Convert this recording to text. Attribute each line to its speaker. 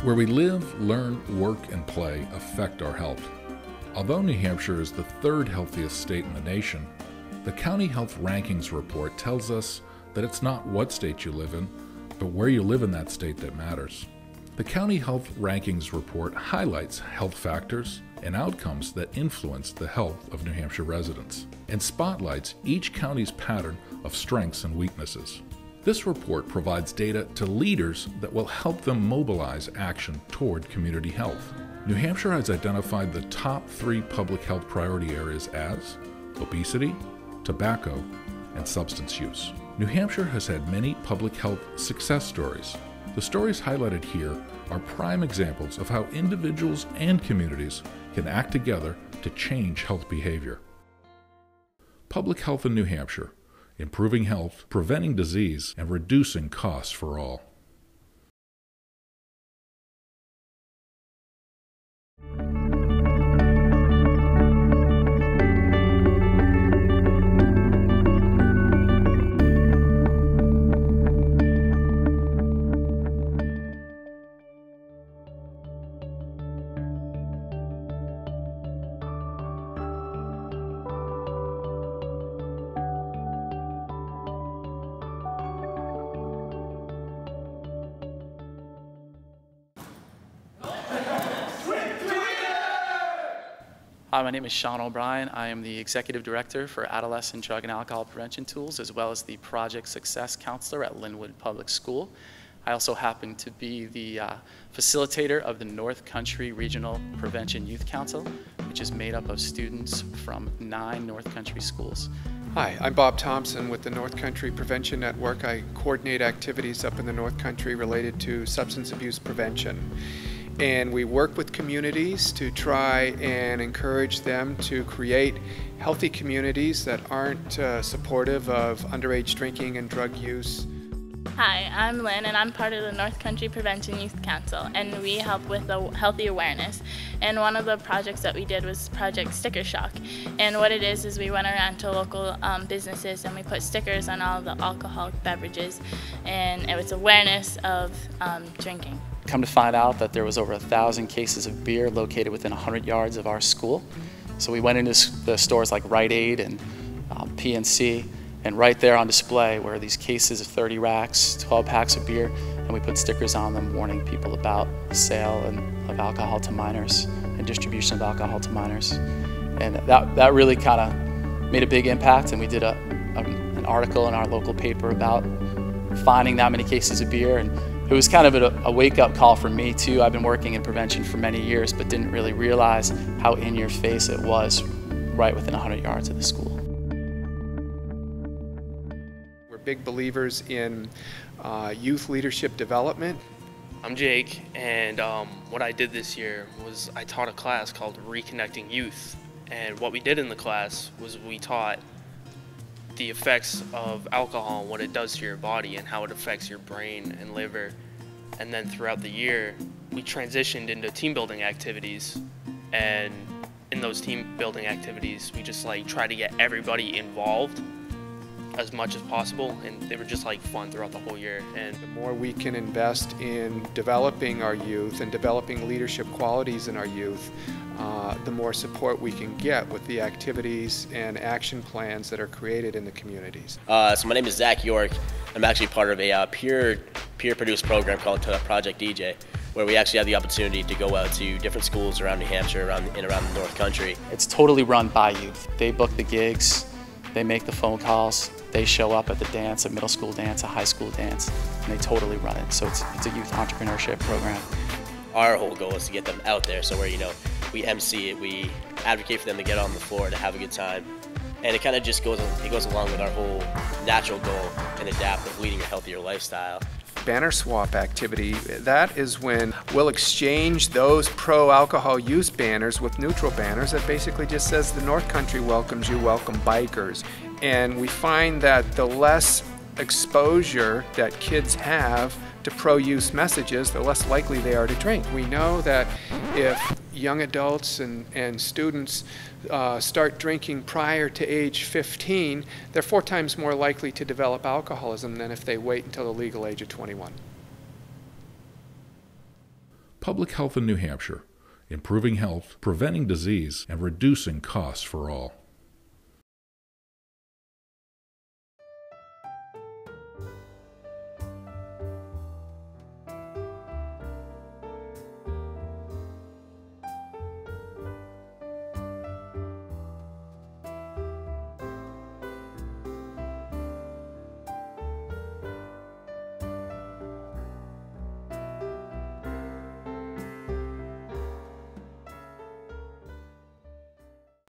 Speaker 1: Where we live, learn, work, and play affect our health. Although New Hampshire is the third healthiest state in the nation, the County Health Rankings Report tells us that it's not what state you live in, but where you live in that state that matters. The County Health Rankings Report highlights health factors and outcomes that influence the health of New Hampshire residents, and spotlights each county's pattern of strengths and weaknesses. This report provides data to leaders that will help them mobilize action toward community health. New Hampshire has identified the top 3 public health priority areas as obesity, tobacco, and substance use. New Hampshire has had many public health success stories. The stories highlighted here are prime examples of how individuals and communities can act together to change health behavior. Public health in New Hampshire: improving health, preventing disease, and reducing costs for all.
Speaker 2: Hi, my name is Sean O'Brien. I am the Executive Director for Adolescent Drug and Alcohol Prevention Tools, as well as the Project Success Counselor at Linwood Public School. I also happen to be the facilitator of the North Country Regional Prevention Youth Council, which is made up of students from 9 North Country schools.
Speaker 3: Hi, I'm Bob Thompson with the North Country Prevention Network. I coordinate activities up in the North Country related to substance abuse prevention. And we work with communities to try and encourage them to create healthy communities that aren't supportive of underage drinking and drug use.
Speaker 4: Hi, I'm Lynn, and I'm part of the North Country Prevention Youth Council, and we help with the healthy awareness. And one of the projects that we did was Project Sticker Shock. And what it is we went around to local businesses and we put stickers on all the alcoholic beverages, and it was awareness of drinking.
Speaker 2: Come to find out that there was over 1,000 cases of beer located within 100 yards of our school. So we went into the stores like Rite Aid and PNC, and right there on display were these cases of 30 racks, 12 packs of beer, and we put stickers on them warning people about the sale of alcohol to minors and distribution of alcohol to minors. And that really kind of made a big impact, and we did an article in our local paper about finding that many cases of beer. And it was kind of a wake-up call for me too. I've been working in prevention for many years, but didn't really realize how in your face it was right within 100 yards of the school.
Speaker 3: We're big believers in youth leadership development.
Speaker 5: I'm Jake, and what I did this year was I taught a class called Reconnecting Youth. And what we did in the class was we taught the effects of alcohol and what it does to your body and how it affects your brain and liver. And then throughout the year, we transitioned into team building activities. And in those team building activities, we just try to get everybody involved as much as possible, and they were just fun throughout the whole year. And
Speaker 3: the more we can invest in developing our youth and developing leadership qualities in our youth, the more support we can get with the activities and action plans that are created in the communities.
Speaker 6: So my name is Zach York. I'm actually part of a peer-produced program called Project DJ, where we actually have the opportunity to go out to different schools around New Hampshire around the North Country.
Speaker 2: It's totally run by youth. They book the gigs, they make the phone calls, they show up at the dance, a middle school dance, a high school dance, and they totally run it. So it's a youth entrepreneurship program.
Speaker 6: Our whole goal is to get them out there, so we MC it, we advocate for them to get on the floor, to have a good time. And it kind of just goes along with our whole natural goal and adapt of leading a healthier lifestyle.
Speaker 3: Banner swap activity, that is when we'll exchange those pro-alcohol use banners with neutral banners that basically just says the North Country welcomes you, welcome bikers. And we find that the less exposure that kids have to pro-use messages, the less likely they are to drink. We know that if young adults and students start drinking prior to age 15, they're 4 times more likely to develop alcoholism than if they wait until the legal age of 21.
Speaker 1: Public health in New Hampshire, improving health, preventing disease, and reducing costs for all.